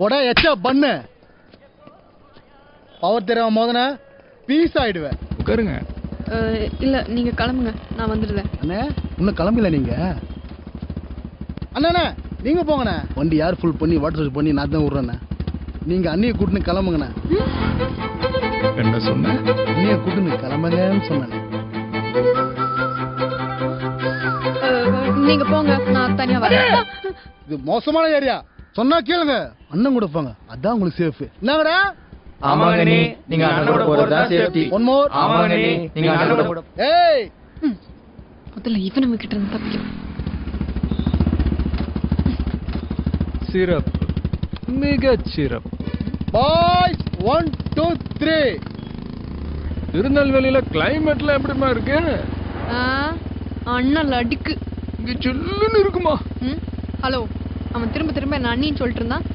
போடா எச்சா பண்ணு. பவர் தெரியாம மோதன பீஸ் ஆயிடுவேன். உட்காருங்க. இல்ல நீங்க கிளம்புங்க, நான் வந்துடுறேன். அண்ணே இன்னும் கிளம்பல நீங்க? அண்ணா நீங்க போங்கண்ணே. வண்டி யார் ஃபுல் பண்ணி வாட்டர் சர்ச் பண்ணி நான் தான் விட்றேண்ணே. நீங்க அண்ணியை கூட்டுன்னு கிளம்புங்கண்ணே. என்ன சொன்ன? அண்ணியை கூட்டுன்னு கிளம்புங்கன்னு சொன்னேன். நீங்க போங்க, நான் தனியா வரேன். இது மோசமான ஏரியா, சொன்னா கேளுங்க. அண்ணன் கூட போங்க, அதான் உங்களுக்கு சேஃப். என்னங்கடா? ஆமாங்க நீ, நீங்க அண்ணனோட போறதா சேஃப்டி. One more. ஆமாங்க நீ, நீங்க அண்ணனோட போற. ஏய் முதல்ல இவன் நம்ம கிட்ட இருந்து தப்பிக்கும். சிறப்பு, மிக சிறப்பு. பாய்ஸ் 1 2 3. திருநெல்வேலியில கிளைமேட்ல எப்படிமா இருக்கு? அண்ணல் அடிக்கு. இங்க சில்லுன்னு இருக்குமா? ஹலோ, அவன் திரும்ப திரும்ப என்ன அண்ணின்னு சொல்லிட்டு இருந்தான்.